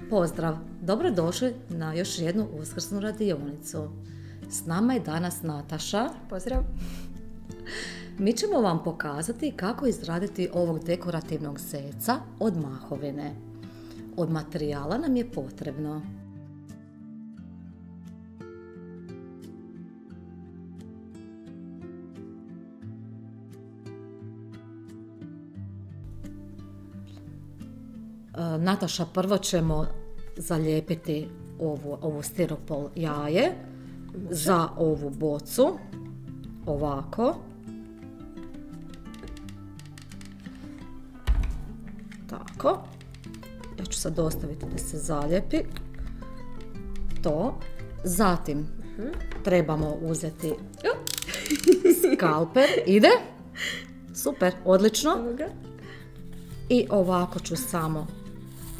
Pozdrav! Dobrodošli na još jednu uskrsnu radionicu. S nama je danas Nataša. Pozdrav! Mi ćemo vam pokazati kako izraditi ovog dekorativnog zeca od mahovine. Od materijala nam je potrebno Nataša, prvo ćemo zalijepiti ovu stiropol jaje za ovu bocu, ovako. Tako. Ja ću sad ostaviti da se zalijepi. To. Zatim trebamo uzeti skalper. Ide? Super, odlično. I ovako ću samo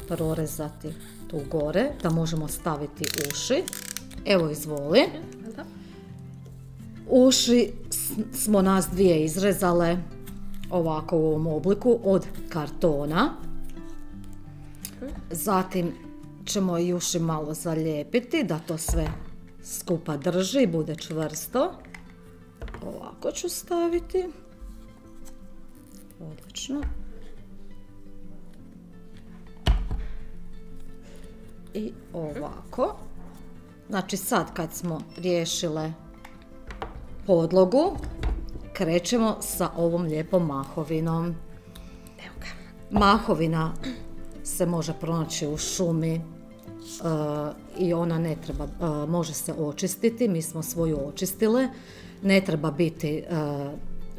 prorezati tu gore, da možemo staviti uši. Evo, izvoli. Uši smo nas dvije izrezale ovako u ovom obliku od kartona. Zatim ćemo i uši malo zalijepiti da to sve skupa drži i bude čvrsto. Ovako ću staviti. Odlično. I ovako. Znači sad kad smo riješile podlogu, krećemo sa ovom lijepom mahovinom. Evo ga. Mahovina se može pronaći u šumi i ona ne treba, može se očistiti. Mi smo svoju očistile. Ne treba biti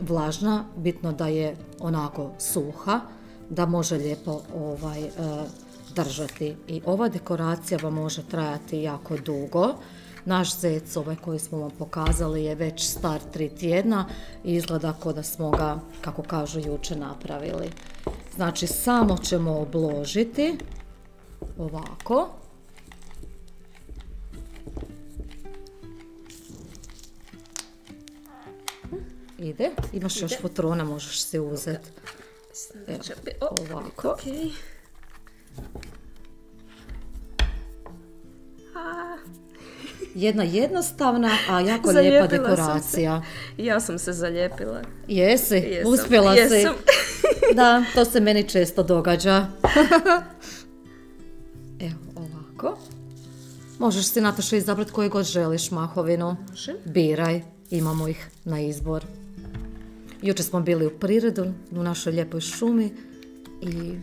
vlažna, bitno da je onako suha, da može lijepo držati. I ova dekoracija vam može trajati jako dugo. Naš zec, ovaj koji smo vam pokazali, je već star 3 tjedna i izgleda kao da smo ga, kako kažu, jučer napravili. Znači, samo ćemo obložiti ovako. Ide. Imaš još fotrona, možeš si uzeti. Ovako. Jedna jednostavna, a jako lijepa dekoracija. Ja sam se zalijepila. Jesi? Uspjela si? Da, to se meni često događa. Evo, ovako. Možeš si, Nataša, izabrati koje god želiš mahovinu. Biraj, imamo ih na izbor. Jučer smo bili u prirodu, u našoj lijepoj šumi i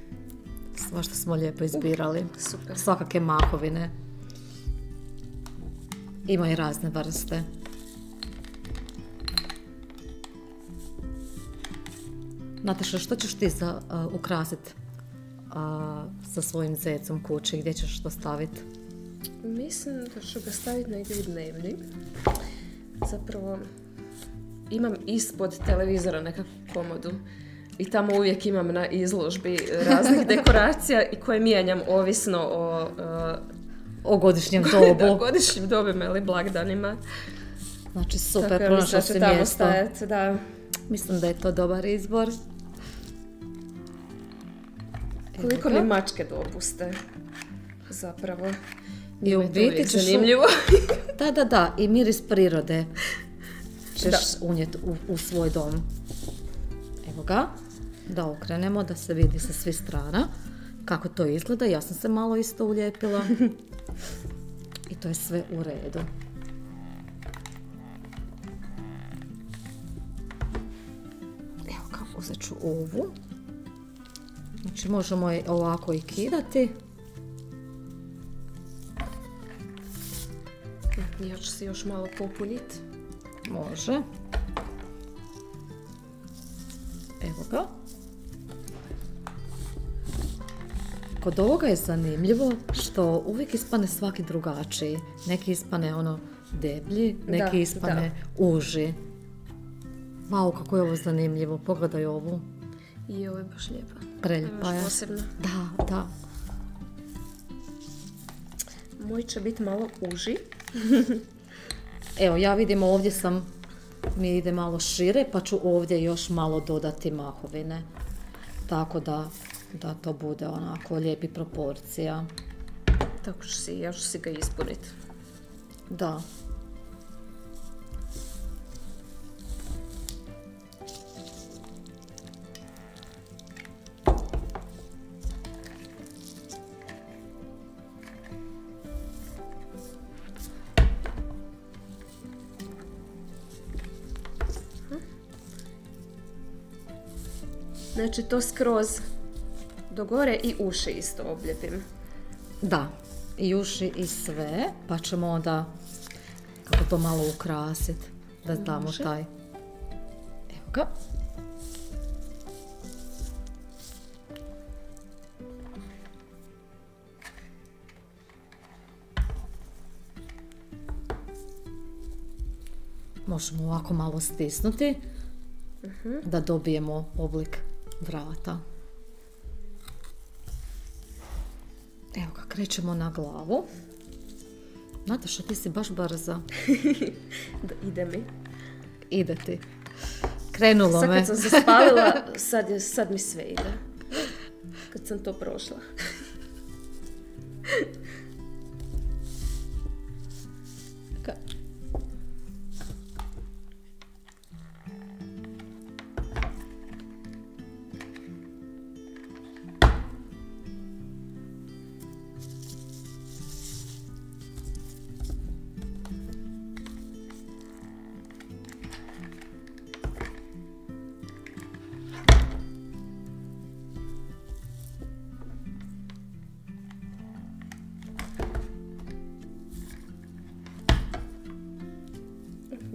svašta smo lijepo izbirali. Super. Svakake mahovine. Ima i razne vrste. Nataša, što ćeš ti ukrasiti sa svojim zecom kući? Gdje ćeš to staviti? Mislim da ću ga staviti negdje u dnevni. Zapravo, imam ispod televizora nekakvu komodu i tamo uvijek imam na izložbi raznih dekoracija i koje mijenjam ovisno o godišnjem dobu. Da, godišnjim dobima ili blagdanima. Znači, super, pronašla si mjesto. Stajati, da. Mislim da je to dobar izbor. Koliko mi mačke dopuste, zapravo. I u biti ćeš... zanimljivo. Da, i miris prirode ćeš unijeti u svoj dom. Evo ga, da okrenemo, da se vidi sa svih strana kako to izgleda. Ja sam se malo isto ulijepila. I to je sve u redu. Evo ga, uzet ću ovu. Znači možemo je ovako i kidati. Ja ću se još malo popuniti. Može. Evo ga. Kod ovoga je zanimljivo što uvijek ispane svaki drugačiji. Neki ispane deblji, neki ispane uži. Wow, kako je ovo zanimljivo. Pogledaj ovu. I ovo je baš lijepa. Preljepa je. Posebno. Da. Moj će biti malo uži. Evo, ja vidim ovdje mi ide malo šire, pa ću ovdje još malo dodati mahovine. Tako da to bude onako lijepi proporcija. Tako ja ću si ga ispuniti. Da. Znači to skroz do gore i uši isto oblijepim. Da, i uši i sve, pa ćemo onda kako to malo ukrasiti, da damo taj. Evo ga. Možemo ovako malo stisnuti da dobijemo oblik vrata. Evo ga, krećemo na glavu. Nataša, ti si baš brza. Ide mi. Ide ti. Krenulo me. Sad kad sam se spalila, sad mi sve ide. Kad sam to prošla.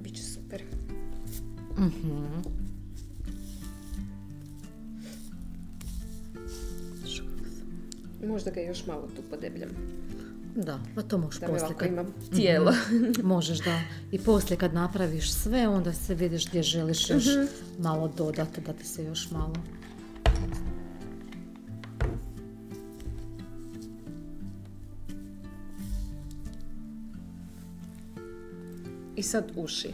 Biće super. Možda ga još malo tu podebljam. Da, pa to možeš da poslije. Da ovako imam tijelo. Možeš, da. I poslije kad napraviš sve, onda se vidiš gdje želiš još malo dodati, da ti se još malo... I sad uši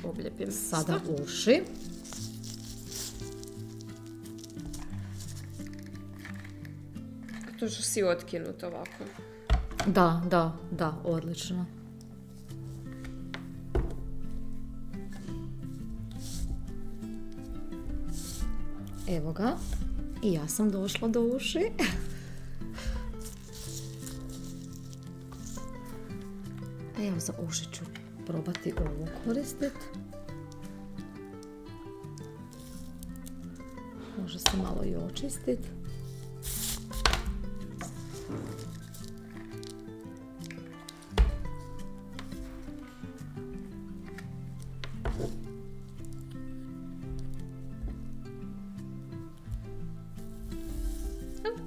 oblijepim. Sada uši. To ću si otkinuti ovako. Da, odlično. Evo ga. I ja sam došla do uši. Evo, za uši ću probati ovu koristiti. Može se malo i očistiti.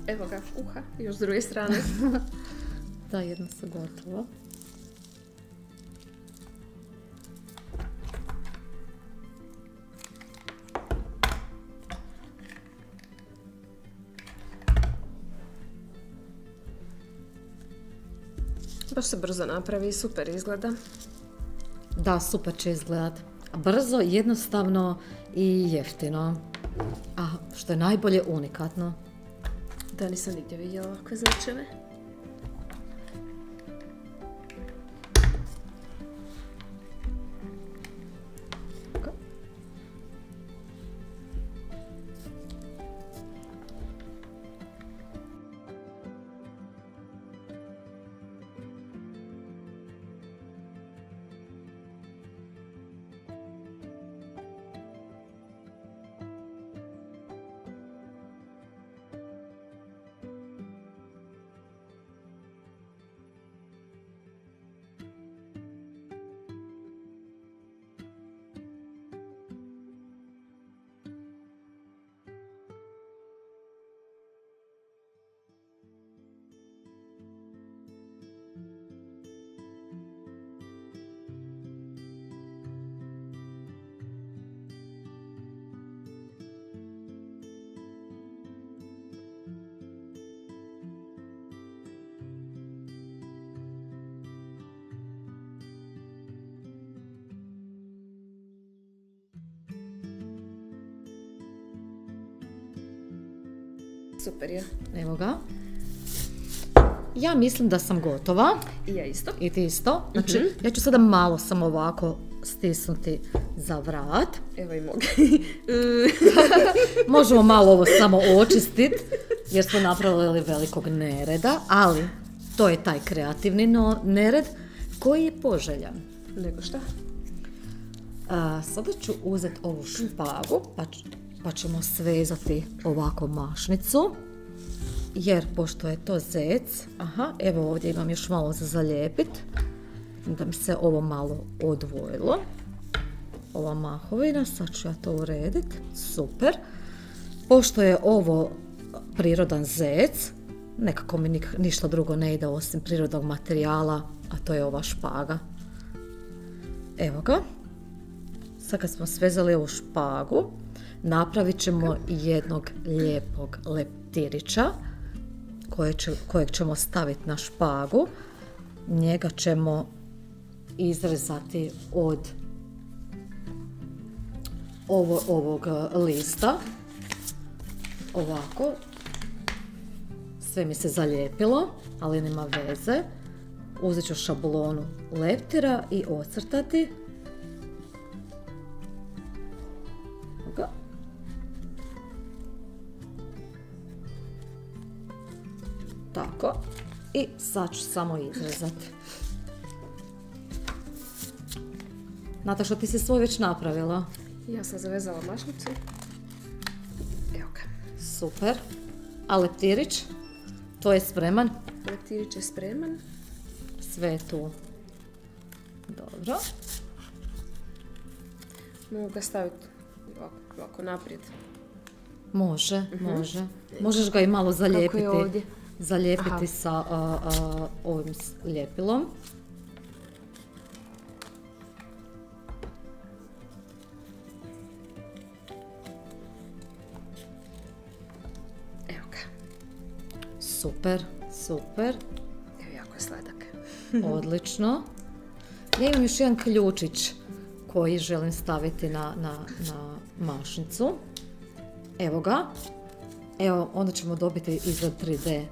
Evo ga, uha, još s druge strane. Da, jedno se gotovo. Baš se brzo napravi, super izgleda. Da, super će izgledat. Brzo, jednostavno i jeftino. A što je najbolje, unikatno. Da, nisam nigdje vidjela ovakve značajeve. Super je. Evo ga. Ja mislim da sam gotova. I ja isto. I ti isto. Znači, ja ću sada malo samo ovako stisnuti za vrat. Evo i mogu. Možemo malo ovo samo očistiti, jer smo napravili velikog nereda, ali to je taj kreativni nered koji je poželjan. Nego šta? Sada ću uzeti ovu špagu, pa ćemo svezati ovako mašnicu, jer pošto je to zec, evo ovdje imam još malo za zalijepiti, da mi se ovo malo odvojilo. Ova mahovina, sad ću ja to urediti, super. Pošto je ovo prirodan zec, nekako mi ništa drugo ne ide osim prirodnog materijala, a to je ova špaga. Evo ga. Sad kad smo svezali ovu špagu, napravit ćemo jednog lijepog leptirića kojeg ćemo staviti na špagu. Njega ćemo izrezati od ovog lista. Ovako. Sve mi se zalijepilo, ali nema veze. Uzet ću šablonu leptira i ocrtati. Tako. I sad ću samo izrezati. Nataša, ti si svoj već napravila? Ja sam zavezala mašnicu. Evo ga. Super. A leptirić? To je spreman? Leptirić je spreman. Sve je tu. Dobro. Mogu ga staviti ovako naprijed. Može, može. Možeš ga i malo zalijepiti. Kako je ovdje? Zalijepiti sa ovim ljepilom. Evo ga. Super, super. Evo, jako je sladak. Odlično. Ja imam još jedan ključić koji želim staviti na mašnicu. Evo ga. Evo, onda ćemo dobiti izgled 3D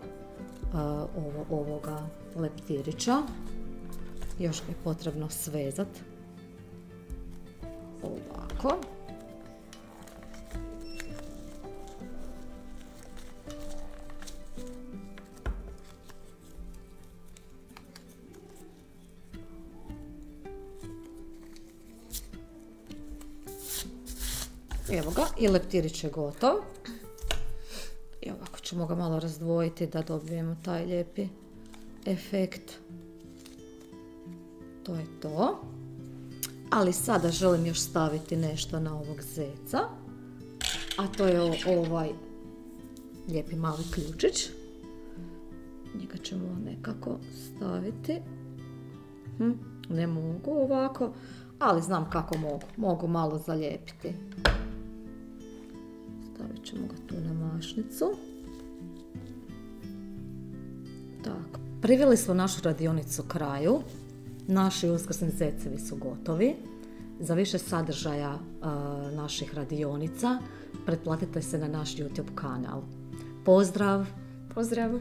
ovoga leptirića. Još ga je potrebno svezati. Ovako. Evo ga, i leptirić je gotov. I ovako ćemo ga malo razdvojiti da dobijemo taj lijepi efekt. To je to. Ali sada želim još staviti nešto na ovog zeca. A to je ovaj lijepi mali ključić. Njega ćemo nekako staviti. Ne mogu ovako, ali znam kako mogu. Mogu malo zalijepiti. Stavit ćemo ga tu na mašnicu. Tako. Priveli smo našu radionicu kraju. Naši uskrsni zecevi su gotovi. Za više sadržaja naših radionica pretplatite se na naš YouTube kanal. Pozdrav! Pozdrav!